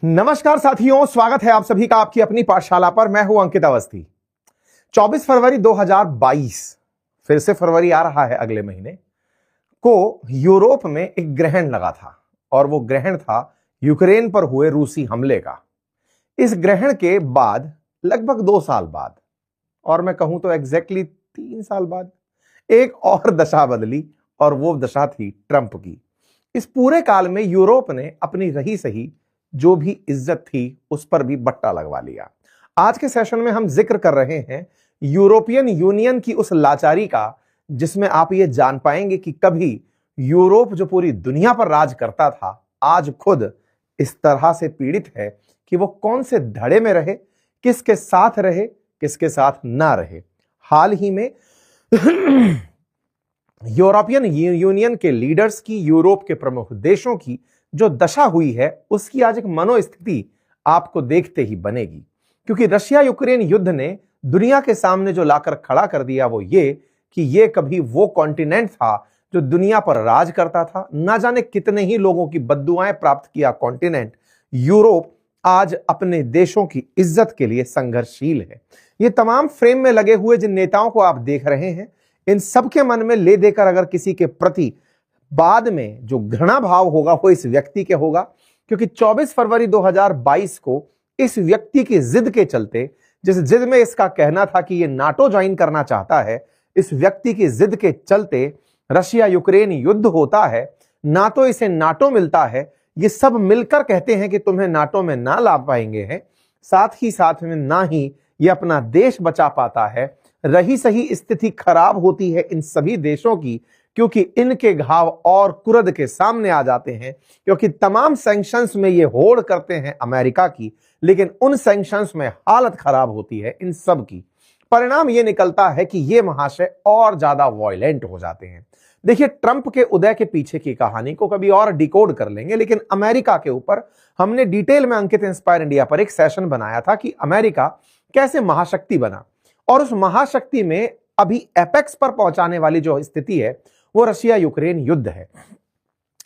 नमस्कार साथियों, स्वागत है आप सभी का आपकी अपनी पाठशाला पर। मैं हूं अंकित अवस्थी। 24 फरवरी 2022, फिर से फरवरी आ रहा है अगले महीने को, यूरोप में एक ग्रहण लगा था और वो ग्रहण था यूक्रेन पर हुए रूसी हमले का। इस ग्रहण के बाद लगभग 2 साल बाद, और मैं कहूं तो एग्जैक्टली 3 साल बाद, एक और दशा बदली और वो दशा थी ट्रंप की। इस पूरे काल में यूरोप ने अपनी रही सही जो भी इज्जत थी उस पर भी बट्टा लगवा लिया। आज के सेशन में हम जिक्र कर रहे हैं यूरोपियन यूनियन की उस लाचारी का, जिसमें आप ये जान पाएंगे कि कभी यूरोप जो पूरी दुनिया पर राज करता था, आज खुद इस तरह से पीड़ित है कि वो कौन से धड़े में रहे, किसके साथ रहे, किसके साथ ना रहे। हाल ही में यूरोपियन यूनियन के लीडर्स की, यूरोप के प्रमुख देशों की जो दशा हुई है, उसकी आज एक मनोस्थिति आपको देखते ही बनेगी। क्योंकि रशिया यूक्रेन युद्ध ने दुनिया के सामने जो लाकर खड़ा कर दिया वो ये कि ये कभी वो कॉन्टिनेंट था जो दुनिया पर राज करता था, ना जाने कितने ही लोगों की बद्दुआएं प्राप्त किया कॉन्टिनेंट यूरोप आज अपने देशों की इज्जत के लिए संघर्षशील है। ये तमाम फ्रेम में लगे हुए जिन नेताओं को आप देख रहे हैं, इन सबके मन में ले देकर अगर किसी के प्रति बाद में जो घृणा भाव होगा वो इस व्यक्ति के होगा। क्योंकि 24 फरवरी 2022 को इस व्यक्ति की जिद के चलते, जिस जिद में इसका कहना था कि ये नाटो ज्वाइन करना चाहता है, इस व्यक्ति की जिद के चलते रशिया यूक्रेन युद्ध होता है। ना तो इसे नाटो मिलता है, ये सब मिलकर कहते हैं कि तुम्हें नाटो में ना ला पाएंगे हैं, साथ ही साथ में ना ही ये अपना देश बचा पाता है। रही सही स्थिति खराब होती है इन सभी देशों की, क्योंकि इनके घाव और कुरद के सामने आ जाते हैं। क्योंकि तमाम सैंक्शंस में ये होड़ करते हैं अमेरिका की, लेकिन उन सैंक्शंस में हालत खराब होती है इन सब की। परिणाम ये निकलता है कि ये महाशय और ज्यादा वॉयलेंट हो जाते हैं। देखिए, ट्रंप के उदय के पीछे की कहानी को कभी और डिकोड कर लेंगे, लेकिन अमेरिका के ऊपर हमने डिटेल में अंकित इंस्पायर इंडिया पर एक सेशन बनाया था कि अमेरिका कैसे महाशक्ति बना, और उस महाशक्ति में अभी एपेक्स पर पहुंचाने वाली जो स्थिति है वो रशिया यूक्रेन युद्ध है।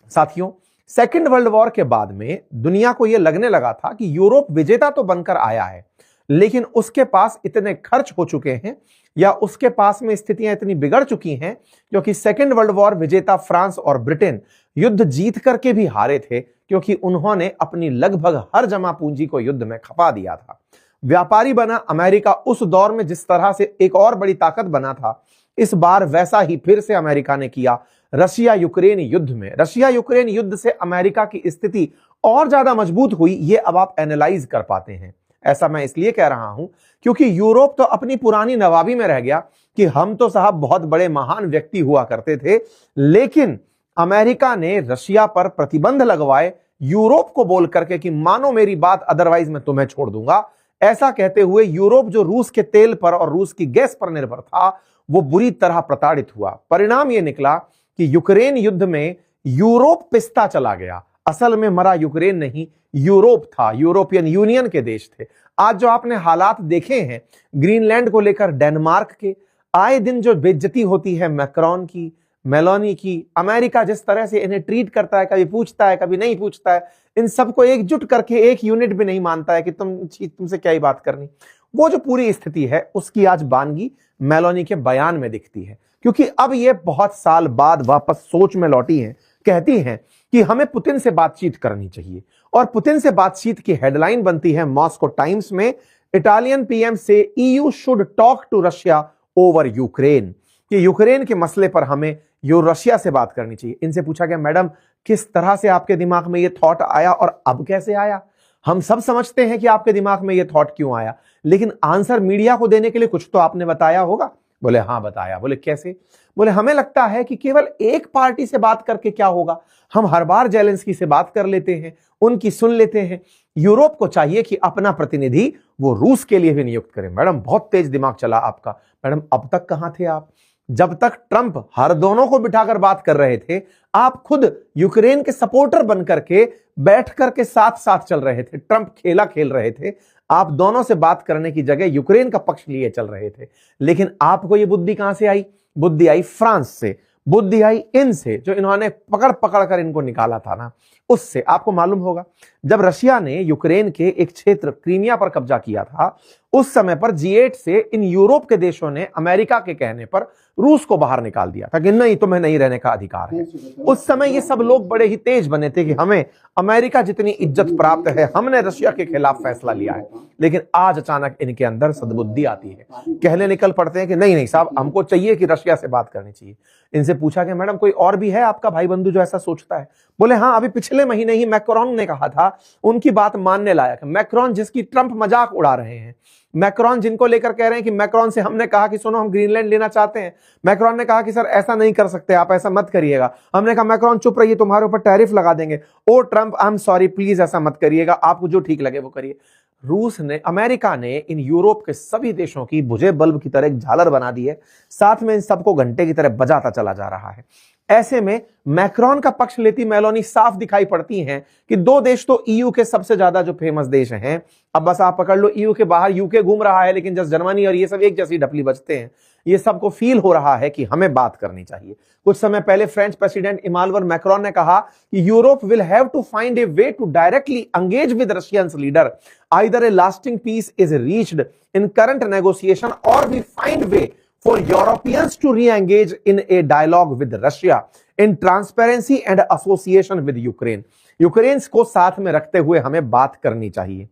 साथियों, सेकेंड वर्ल्ड वॉर के बाद में दुनिया को यह लगने लगा था कि यूरोप विजेता तो बनकर आया है, लेकिन उसके पास इतने खर्च हो चुके हैं या उसके पास में स्थितियां इतनी बिगड़ चुकी हैं, क्योंकि सेकेंड वर्ल्ड वॉर विजेता फ्रांस और ब्रिटेन युद्ध जीत करके भी हारे थे, क्योंकि उन्होंने अपनी लगभग हर जमा पूंजी को युद्ध में खपा दिया था। व्यापारी बना अमेरिका उस दौर में जिस तरह से एक और बड़ी ताकत बना था, इस बार वैसा ही फिर से अमेरिका ने किया रशिया यूक्रेन युद्ध में। रशिया यूक्रेन युद्ध से अमेरिका की स्थिति और ज्यादा मजबूत हुई, ये अब आप एनालाइज कर पाते हैं। ऐसा मैं इसलिए कह रहा हूं क्योंकि यूरोप तो अपनी पुरानी नवाबी में रह गया कि हम तो साहब बहुत बड़े महान व्यक्ति हुआ करते थे, लेकिन अमेरिका ने रशिया पर प्रतिबंध लगवाए यूरोप को बोल करके कि मानो मेरी बात, अदरवाइज मैं तुम्हें छोड़ दूंगा। ऐसा कहते हुए यूरोप जो रूस के तेल पर और रूस की गैस पर निर्भर था, वो बुरी तरह प्रताड़ित हुआ। परिणाम यह निकला कि यूक्रेन युद्ध में यूरोप पिसता चला गया। असल में मरा यूक्रेन नहीं, यूरोप था, यूरोपियन यूनियन के देश थे। आज जो आपने हालात देखे हैं ग्रीनलैंड को लेकर, डेनमार्क के, आए दिन जो बेइज्जती होती है मैक्रोन की, मेलोनी की, अमेरिका जिस तरह से इन्हें ट्रीट करता है, कभी पूछता है कभी नहीं पूछता है, इन सबको एकजुट करके एक यूनिट भी नहीं मानता है कि तुमसे क्या ही बात करनी, वो जो पूरी स्थिति है उसकी आज बानगी मेलोनी के बयान में दिखती है। क्योंकि अब ये बहुत साल बाद वापस सोच में लौटी हैं, कहती हैं कि हमें पुतिन से बातचीत करनी चाहिए। और पुतिन से बातचीत की हेडलाइन बनती है मॉस्को टाइम्स में, इटालियन पीएम से EU should talk to Russia over Ukraine, कि यूक्रेन के मसले पर हमें रशिया से बात करनी चाहिए। इनसे पूछा गया, मैडम किस तरह से आपके दिमाग में ये थॉट आया और अब कैसे आया? हम सब समझते हैं कि आपके दिमाग में ये थॉट क्यों आया, लेकिन आंसर मीडिया को देने के लिए कुछ तो आपने बताया होगा। बोले हाँ बताया। बोले कैसे? बोले हमें लगता है कि केवल एक पार्टी से बात करके क्या होगा, हम हर बार जेलेंस्की से बात कर लेते हैं, उनकी सुन लेते हैं। यूरोप को चाहिए कि अपना प्रतिनिधि वो रूस के लिए भी नियुक्त करें। मैडम बहुत तेज दिमाग चला आपका। मैडम अब तक कहां थे आप? जब तक ट्रंप हर दोनों को बिठाकर बात कर रहे थे, आप खुद यूक्रेन के सपोर्टर बनकर के बैठ करके साथ साथ चल रहे थे। ट्रंप खेला खेल रहे थे, आप दोनों से बात करने की जगह यूक्रेन का पक्ष लिए चल रहे थे। लेकिन आपको ये बुद्धि कहां से आई? बुद्धि आई फ्रांस से, बुद्धि आई इनसे, जो इन्होंने पकड़ पकड़ कर इनको निकाला था ना, उससे। आपको मालूम होगा जब रशिया ने यूक्रेन के एक क्षेत्र क्रीमिया पर कब्जा किया था, उस समय पर G8 से इन यूरोप के देशों ने अमेरिका के कहने पर रूस को बाहर निकाल दिया था कि नहीं, तुम्हें नहीं रहने का अधिकार है। उस समय ये सब लोग बड़े ही तेज बने थे कि हमें अमेरिका जितनी इज्जत प्राप्त है, हमने रशिया के खिलाफ फैसला लिया है। लेकिन आज अचानक इनके अंदर सद्बुद्धि आती है, कहने निकल पड़ते हैं कि नहीं नहीं साहब, हमको चाहिए कि रशिया से बात करनी चाहिए। इनसे पूछा कि मैडम कोई और भी है आपका भाई बंधु जो ऐसा सोचता है? बोले हाँ, अभी पिछले महीने ही मैक्रोन ने कहा था, उनकी बात मानने लायक। मैक्रोन जिसकी ट्रंप मजाक उड़ा रहे हैं, मैक्रोन जिनको लेकर कह रहे हैं कि मैक्रोन से हमने कहा कि सुनो हम ग्रीनलैंड लेना चाहते हैं, मैक्रोन ने कहा कि सर ऐसा नहीं कर सकते, आप ऐसा मत करिएगा। हमने कहा मैक्रोन चुप रहिए, तुम्हारे ऊपर टैरिफ लगा देंगे। Oh Trump I am sorry, please ऐसा मत करिएगा, आपको जो ठीक लगे वो करिए। रूस ने, अमेरिका ने इन यूरोप के सभी देशों की बुझे बल्ब की तरह एक झालर बना दी है, साथ में इन सबको घंटे की तरह बजाता चला जा रहा है। ऐसे में मैक्रोन का पक्ष लेती मेलोनी साफ दिखाई पड़ती हैं कि दो देश तो ईयू के सबसे ज्यादा जो फेमस देश हैं, अब बस आप पकड़ लो, ईयू के बाहर यूके घूम रहा है, लेकिन जस्ट जर्मनी और ये सब एक जैसी ढपली बजते हैं। ये सबको फील हो रहा है कि हमें बात करनी चाहिए। कुछ समय पहले फ्रेंच प्रेसिडेंट इमानुएल मैक्रोन ने कहा कि Europe will have to find a way to directly engage with Russian leader, either a lasting peace is reached in current negotiation or we find way for Europeans to re-engage in a dialogue with Russia in transparency and association with Ukraine. Ukraine को साथ में रखते हुए हमें बात करनी चाहिए।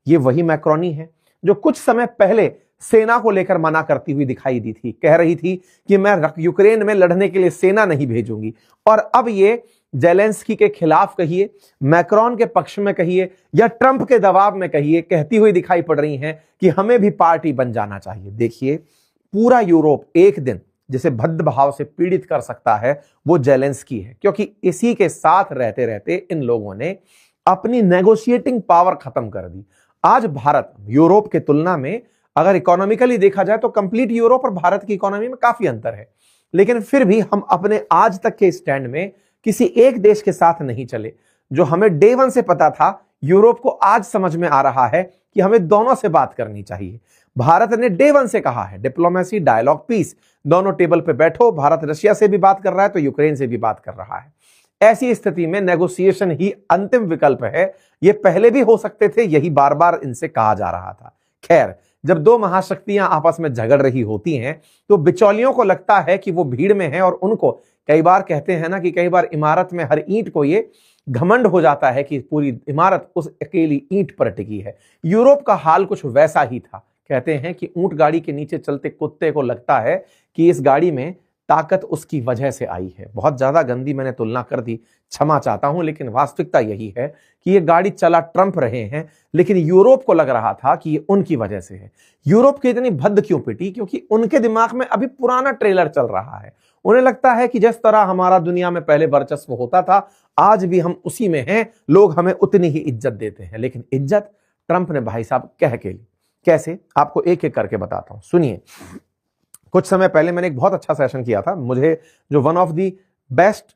ये वही मैक्रोनी है जो कुछ समय पहले सेना को लेकर मना करती हुई दिखाई दी थी, कह रही थी कि मैं यूक्रेन में लड़ने के लिए सेना नहीं भेजूंगी। और अब ये जेलेंस्की के खिलाफ कहिए, मैक्रोन के पक्ष में कहिए या ट्रंप के दबाव में कहिए, कहती हुई दिखाई पड़ रही हैं कि हमें भी पार्टी बन जाना चाहिए। देखिए, पूरा यूरोप एक दिन जिसे भद्द भाव से पीड़ित कर सकता है वो जेलेंस्की है, क्योंकि इसी के साथ रहते रहते इन लोगों ने अपनी नेगोशिएटिंग पावर खत्म कर दी। आज भारत यूरोप के तुलना में अगर इकोनॉमिकली देखा जाए तो कंप्लीट यूरोप और भारत की इकोनॉमी में काफी अंतर है, लेकिन फिर भी हम अपने आज तक के स्टैंड में किसी एक देश के साथ नहीं चले। जो हमें डे वन से पता था, यूरोप को आज समझ में आ रहा है कि हमें दोनों से बात करनी चाहिए। भारत ने डे वन से कहा है डिप्लोमेसी, डायलॉग, पीस, दोनों टेबल पे बैठो। भारत रशिया से भी बात कर रहा है तो यूक्रेन से भी बात कर रहा है। ऐसी स्थिति में नेगोशिएशन ही अंतिम विकल्प है। ये पहले भी हो सकते थे, यही बार बार इनसे कहा जा रहा था। खैर, जब दो महाशक्तियां आपस में झगड़ रही होती हैं तो बिचौलियों को लगता है कि वो भीड़ में है, और उनको कई बार कहते हैं ना कि कई बार इमारत में हर ईंट को ये घमंड हो जाता है कि पूरी इमारत उस अकेली ईंट पर टिकी है। यूरोप का हाल कुछ वैसा ही था। कहते हैं कि ऊंट गाड़ी के नीचे चलते कुत्ते को लगता है कि इस गाड़ी में ताकत उसकी वजह से आई है। बहुत ज्यादा गंदी मैंने तुलना कर दी, क्षमा चाहता हूं, लेकिन वास्तविकता यही है कि ये गाड़ी चला ट्रंप रहे हैं, लेकिन यूरोप को लग रहा था कि ये उनकी वजह से है। यूरोप की इतनी भद्द क्यों पिटी? क्योंकि उनके दिमाग में अभी पुराना ट्रेलर चल रहा है। उन्हें लगता है कि जिस तरह हमारा दुनिया में पहले वर्चस्व होता था, आज भी हम उसी में हैं, लोग हमें उतनी ही इज्जत देते हैं। लेकिन इज्जत ट्रंप ने भाई साहब कह के ली। कैसे? आपको एक एक करके बताता हूं, सुनिए। कुछ समय पहले मैंने एक बहुत अच्छा सेशन किया था। मुझे जो one of the best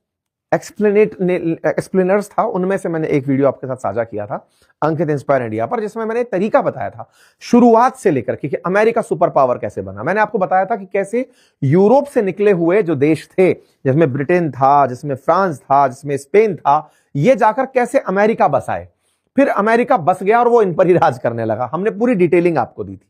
explainers था, उनमें से मैंने एक वीडियो आपके साथ साझा किया था अंकित इंस्पायर इंडिया पर, जिसमें मैंने तरीका बताया था शुरुआत से लेकर कि अमेरिका सुपर पावर कैसे बना। मैंने आपको बताया था कि कैसे यूरोप से निकले हुए जो देश थे, जिसमें ब्रिटेन था, जिसमें फ्रांस था, जिसमें स्पेन था, ये जाकर कैसे अमेरिका बसाए। फिर अमेरिका बस गया और वो इन पर ही राज करने लगा। हमने पूरी डिटेलिंग आपको दी थी।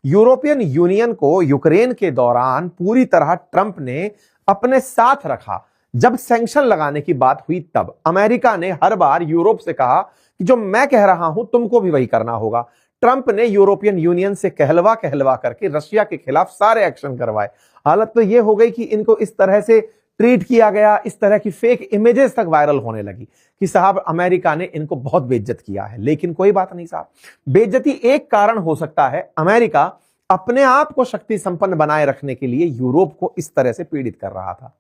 यूरोपियन यूनियन को यूक्रेन के दौरान पूरी तरह ट्रंप ने अपने साथ रखा। जब सैंक्शन लगाने की बात हुई तब अमेरिका ने हर बार यूरोप से कहा कि जो मैं कह रहा हूं तुमको भी वही करना होगा। ट्रंप ने यूरोपियन यूनियन से कहलवा कहलवा करके रशिया के खिलाफ सारे एक्शन करवाए। हालत तो यह हो गई कि इनको इस तरह से ट्रीट किया गया, इस तरह की फेक इमेजेस तक वायरल होने लगी कि साहब अमेरिका ने इनको बहुत बेइज्जत किया है। लेकिन कोई बात नहीं साहब, बेइज्जती एक कारण हो सकता है। अमेरिका अपने आप को शक्ति संपन्न बनाए रखने के लिए यूरोप को इस तरह से पीड़ित कर रहा था।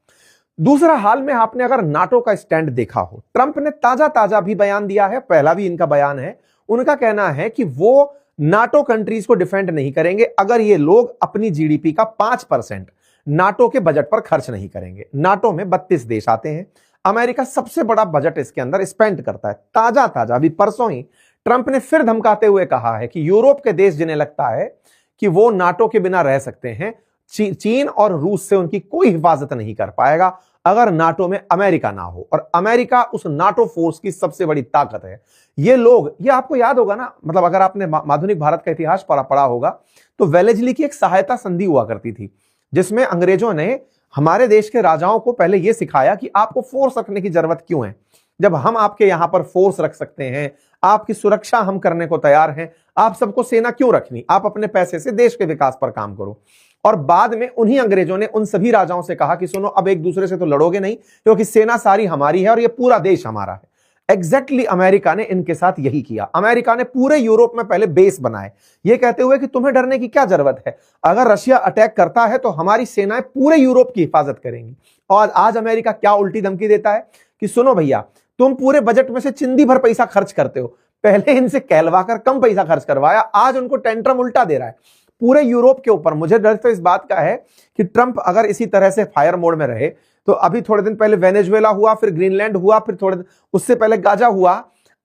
दूसरा, हाल में आपने अगर नाटो का स्टैंड देखा हो, ट्रंप ने ताजा ताजा भी बयान दिया है, पहला भी इनका बयान है। उनका कहना है कि वो नाटो कंट्रीज को डिफेंड नहीं करेंगे अगर ये लोग अपनी जीडीपी का 5% नाटो के बजट पर खर्च नहीं करेंगे। नाटो में 32 देश आते हैं, अमेरिका सबसे बड़ा बजट इसके अंदर स्पेंड करता है। ताजा ताजा अभी परसों ही ट्रंप ने फिर धमकाते हुए कहा है कि यूरोप के देश जिन्हें लगता है कि वो नाटो के बिना रह सकते हैं, चीन और रूस से उनकी कोई हिफाजत नहीं कर पाएगा। अगर नाटो में अमेरिका ना हो, और अमेरिका उस नाटो फोर्स की सबसे बड़ी ताकत है। ये लोग, ये आपको याद होगा ना, मतलब अगर आपने आधुनिक भारत का इतिहास पढ़ा होगा तो वेलेस्ली की एक सहायता संधि हुआ करती थी, जिसमें अंग्रेजों ने हमारे देश के राजाओं को पहले यह सिखाया कि आपको फोर्स रखने की जरूरत क्यों है, जब हम आपके यहां पर फोर्स रख सकते हैं, आपकी सुरक्षा हम करने को तैयार हैं, आप सबको सेना क्यों रखनी, आप अपने पैसे से देश के विकास पर काम करो। और बाद में उन्हीं अंग्रेजों ने उन सभी राजाओं से कहा कि सुनो, अब एक दूसरे से तो लड़ोगे नहीं, क्योंकि सेना सारी हमारी है और ये पूरा देश हमारा है। एग्जैक्टली अमेरिका ने इनके साथ यही किया। अमेरिका ने पूरे यूरोप में पहले बेस बनाए, ये कहते हुए कि तुम्हें डरने की क्या जरूरत है, अगर रशिया अटैक करता है तो हमारी सेनाएं पूरे यूरोप की हिफाजत करेंगी। और आज अमेरिका क्या उल्टी धमकी देता है कि सुनो भैया, तुम पूरे बजट में से चिंदी भर पैसा खर्च करते हो, पहले इनसे कहलवाकर कम पैसा खर्च करवाया, आज उनको टेंट्रम उल्टा दे रहा है पूरे यूरोप के ऊपर। मुझे डर तो इस बात का है कि ट्रंप अगर इसी तरह से फायर मोड में रहे तो अभी थोड़े दिन पहले वेनेजुएला हुआ, फिर ग्रीनलैंड हुआ, फिर थोड़े उससे पहले गाजा हुआ,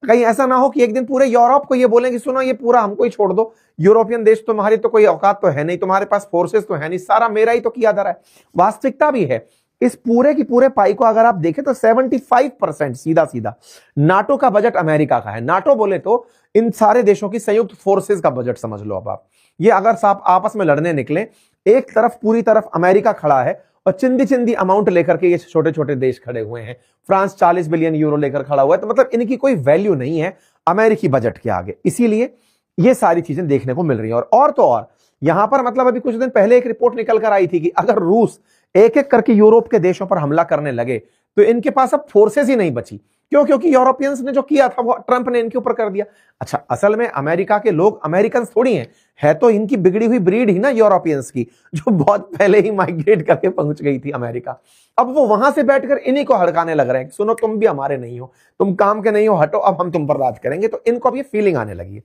कहीं ऐसा ना हो कि एक दिन पूरे यूरोप को ये बोलें कि सुनो, ये पूरा हमको ही छोड़ दो, यूरोपियन देश तुम्हारी तो कोई औकात तो है नहीं, तुम्हारे पास फोर्सेस तो है नहीं, सारा मेरा ही तो किया जा रहा है। वास्तविकता भी है, इस पूरे की पूरे पाई को अगर आप देखें तो 75% सीधा सीधा नाटो का बजट अमेरिका का है। नाटो बोले तो इन सारे देशों की संयुक्त फोर्सेस का बजट समझ लो। अब आप ये अगर साहब आपस में लड़ने निकले, एक तरफ पूरी तरफ अमेरिका खड़ा है और चिंदी चिंदी अमाउंट लेकर के ये छोटे छोटे देश खड़े हुए हैं। फ्रांस 40 बिलियन यूरो लेकर खड़ा हुआ है, तो मतलब इनकी कोई वैल्यू नहीं है अमेरिकी बजट के आगे। इसीलिए ये सारी चीजें देखने को मिल रही हैं। और तो और यहां पर मतलब अभी कुछ दिन पहले एक रिपोर्ट निकल कर आई थी कि अगर रूस एक एक करके यूरोप के देशों पर हमला करने लगे तो इनके पास अब फोर्सेस ही नहीं बची। क्यों? क्योंकि यूरोपियंस ने जो किया था वो ट्रंप ने इनके ऊपर कर दिया। अच्छा, असल में अमेरिका के लोग अमेरिकन थोड़ी हैं, है तो इनकी बिगड़ी हुई ब्रीड ही ना यूरोपियंस की, जो बहुत पहले ही माइग्रेट करके पहुंच गई थी अमेरिका। अब वो वहां से बैठकर इन्हीं को हड़काने लग रहे हैं, सुनो तुम भी हमारे नहीं हो, तुम काम के नहीं हो, हटो, अब हम तुम पर राज करेंगे। तो इनको अब ये फीलिंग आने लगी है।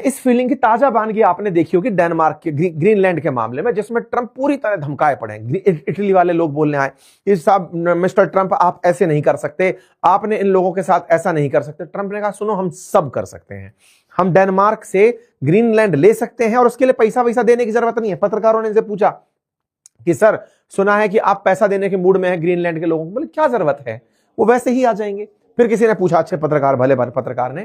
इस फीलिंग की ताजा बानगी आपने देखी होगी डेनमार्क के ग्रीनलैंड के मामले में, जिसमें ट्रंप पूरी तरह धमकाए पड़े हैं। इटली वाले लोग बोलने आए कि साहब मिस्टर ट्रंप आप ऐसे नहीं कर सकते, आपने इन लोगों के साथ ऐसा नहीं कर सकते। ट्रंप ने कहा सुनो, हम सब कर सकते हैं, हम डेनमार्क से ग्रीनलैंड ले सकते हैं और उसके लिए पैसा वैसा देने की जरूरत नहीं है। पत्रकारों ने इनसे पूछा कि सर सुना है कि आप पैसा देने के मूड में हैं ग्रीनलैंड के लोगों को। बोले क्या जरूरत है, वो वैसे ही आ जाएंगे। फिर किसी ने पूछा, अच्छे पत्रकार, भले भले पत्रकार ने,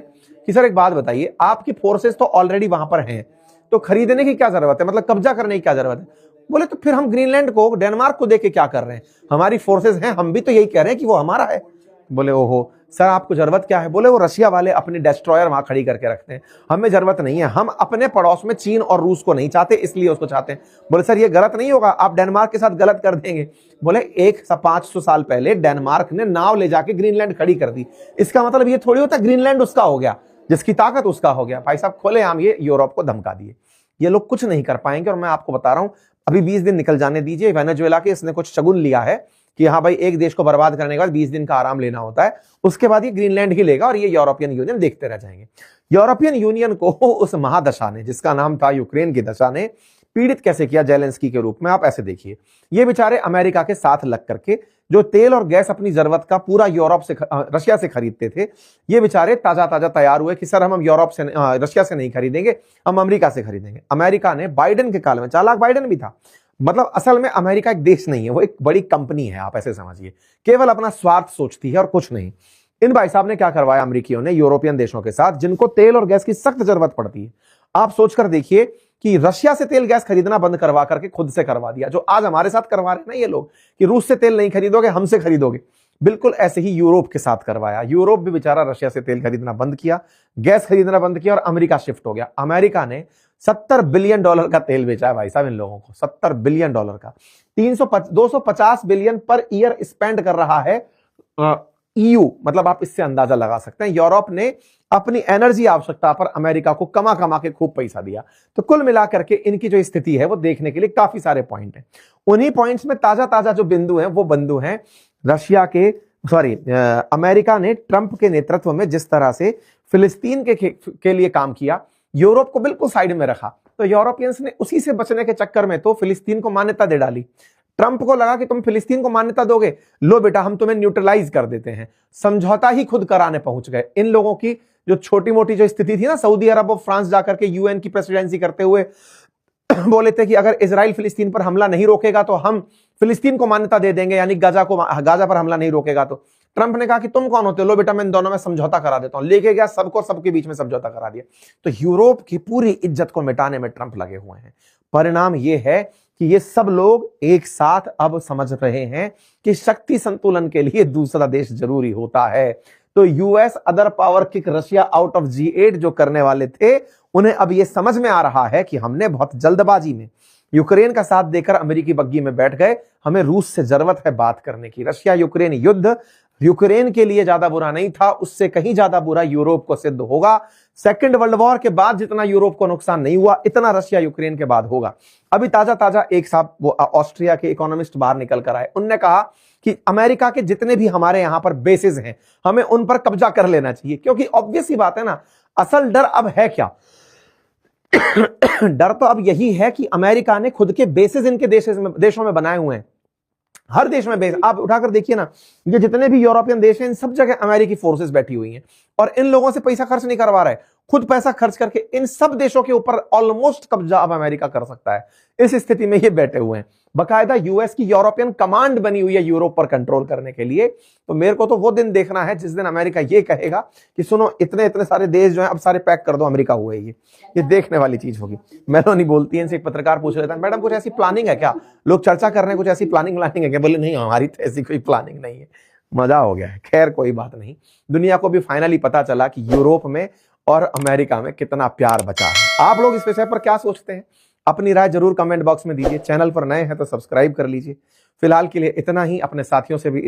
कि सर एक बात बताइए, आपकी फोर्सेस तो ऑलरेडी वहां पर हैं, तो खरीदने की क्या जरूरत है, मतलब कब्जा करने की क्या जरूरत है। बोले तो फिर हम ग्रीनलैंड को, डेनमार्क को देके क्या कर रहे हैं, हमारी फोर्सेस हैं, हम भी तो यही कह रहे हैं कि वो हमारा है। बोले ओहो सर, आपको जरूरत क्या है। बोले वो रशिया वाले अपनी डेस्ट्रॉयर वहां खड़ी करके रखते हैं, हमें जरूरत नहीं है, हम अपने पड़ोस में चीन और रूस को नहीं चाहते, इसलिए उसको चाहते हैं। बोले सर ये गलत नहीं होगा, आप डेनमार्क के साथ गलत कर देंगे। बोले 500 साल पहले डेनमार्क ने नाव ले जाके ग्रीनलैंड खड़ी कर दी, इसका मतलब ये थोड़ी होता ग्रीनलैंड उसका हो गया, जिसकी ताकत उसका हो गया। भाई साहब खोले आम ये यूरोप को धमका दिए। ये लोग कुछ नहीं कर पाएंगे। और मैं आपको बता रहा हूं, अभी 20 दिन निकल जाने दीजिए। वेनेजुएला के इसने कुछ शगुन लिया है कि हाँ भाई, एक देश को बर्बाद करने के बाद 20 दिन का आराम लेना होता है, उसके बाद ये ग्रीनलैंड ही लेगा और ये यूरोपियन यूनियन देखते रह जाएंगे। यूरोपियन यूनियन को उस महादशा ने, जिसका नाम था यूक्रेन की दशा, ने पीड़ित कैसे किया जेलेंस्की के रूप में। आप ऐसे देखिए, ये बेचारे अमेरिका के साथ लग करके जो तेल और गैस अपनी जरूरत का पूरा यूरोप से, रशिया से खरीदते थे, ये बेचारे ताजा ताजा तैयार हुए कि सर हम यूरोप से, रशिया से नहीं खरीदेंगे, हम अमेरिका से खरीदेंगे। अमेरिका ने बाइडेन के काल में, चालाक बाइडेन भी था, मतलब असल में अमेरिका एक देश नहीं है, वो एक बड़ी कंपनी है, आप ऐसे समझिए, केवल अपना स्वार्थ सोचती है और कुछ नहीं। इन भाई साहब ने क्या करवाया अमेरिकियों ने यूरोपियन देशों के साथ, जिनको तेल और गैस की सख्त जरूरत पड़ती है। आप सोचकर देखिए कि रशिया से तेल गैस खरीदना बंद करवा करके खुद से करवा दिया, जो आज हमारे साथ करवा रहे हैं ना ये लोग, कि रूस से तेल नहीं खरीदोगे, हमसे खरीदोगे। बिल्कुल ऐसे ही यूरोप के साथ करवाया। यूरोप भी बेचारा रशिया से तेल खरीदना बंद किया, गैस खरीदना बंद किया और अमेरिका शिफ्ट हो गया। अमेरिका ने $70 बिलियन का तेल बेचा है भाई साहब इन लोगों को, $70 बिलियन का। 250 बिलियन पर ईयर स्पेंड कर रहा है ईयू, मतलब आप इससे अंदाजा लगा सकते हैं। यूरोप ने अपनी एनर्जी आवश्यकता पर अमेरिका को कमा कमा के खूब पैसा दिया। तो कुल मिलाकर के इनकी जो स्थिति है वो देखने के लिए काफी सारे पॉइंट हैं। उन्हीं पॉइंट्स में ताजा ताजा जो बिंदु हैं वो बिंदु हैं अमेरिका ने ट्रंप के नेतृत्व में जिस तरह से फिलिस्तीन के लिए काम किया, यूरोप को बिल्कुल साइड में रखा। तो यूरोपियंस ने उसी से बचने के चक्कर में तो फिलिस्तीन को मान्यता दे डाली। ट्रंप को लगा कि तुम फिलिस्तीन को मान्यता दोगे, लो बेटा हम तुम्हें न्यूट्रलाइज कर देते हैं। समझौता ही खुद कराने पहुंच गए। इन लोगों की जो छोटी मोटी जो स्थिति थी ना, सऊदी अरब और फ्रांस जाकर के यूएन की प्रेसिडेंसी करते हुए बोले थे कि अगर इजराइल फिलिस्तीन पर हमला नहीं रोकेगा तो हम फिलिस्तीन को मान्यता दे देंगे, यानी गाजा पर हमला नहीं रोकेगा तो। ट्रंप ने कहा कि तुम कौन होते हो, लो बेटा मैं इन दोनों में समझौता करा देता हूं। लेके गया सबको, सबके बीच में समझौता करा दिया। तो यूरोप की पूरी इज्जत को मिटाने में ट्रंप लगे हुए हैं। परिणाम यह है कि ये सब लोग एक साथ अब समझ रहे हैं कि शक्ति संतुलन के लिए दूसरा देश जरूरी होता है। तो US other power kick Russia out of G8 जो करने वाले थे, उन्हें अब यह समझ में आ रहा है कि हमने बहुत जल्दबाजी में यूक्रेन का साथ देकर अमेरिकी बग्गी में बैठ गए। हमें रूस से जरूरत है बात करने की। रशिया यूक्रेन युद्ध यूक्रेन के लिए ज्यादा बुरा नहीं था, उससे कहीं ज्यादा बुरा यूरोप को सिद्ध होगा। सेकेंड वर्ल्ड वॉर के बाद जितना यूरोप को नुकसान नहीं हुआ, इतना रशिया यूक्रेन के बाद होगा। अभी ताजा ताजा एक साहब वो ऑस्ट्रिया के इकोनॉमिस्ट बाहर निकल कर आए, उनने कहा कि अमेरिका के जितने भी हमारे यहां पर बेसिस हैं, हमें उन पर कब्जा कर लेना चाहिए। क्योंकि ऑब्वियस ही बात है ना, असल डर अब है क्या? डर तो अब यही है कि अमेरिका ने खुद के बेसिस इनके देशों में बनाए हुए हैं। हर देश में बेस आप उठाकर देखिए ना, ये जितने भी यूरोपियन देश हैं, इन सब जगह अमेरिकी फोर्सेस बैठी हुई हैं और इन लोगों से पैसा खर्च नहीं करवा रहे, खुद पैसा खर्च करके इन सब देशों के ऊपर ऑलमोस्ट कब्जा अब अमेरिका कर सकता है। इस स्थिति में ये बैठे हुए हैं। बकायदा यूएस की यूरोपियन कमांड बनी हुई है यूरोप पर कंट्रोल करने के लिए। तो मेरे को तो वो दिन देखना है जिस दिन अमेरिका ये कहेगा कि सुनो, इतने इतने सारे देश जो हैं अब सारे पैक कर दो, अमेरिका हुए। ये देखने वाली चीज होगी। मेलोनी बोलती है, इनसे एक पत्रकार पूछ रहा था, मैडम कुछ ऐसी प्लानिंग है क्या? लोग चर्चा कर रहे हैं, कुछ ऐसी प्लानिंग है क्या? बोले नहीं, हमारी तो ऐसी कोई प्लानिंग नहीं है। मजा हो गया है। खैर कोई बात नहीं, दुनिया को भी फाइनली पता चला कि यूरोप में और अमेरिका में कितना प्यार बचा है। आप लोग इस विषय पर क्या सोचते हैं? अपनी राय जरूर कमेंट बॉक्स में दीजिए। चैनल पर नए हैं तो सब्सक्राइब कर लीजिए। फिलहाल के लिए इतना ही। अपने साथियों से भी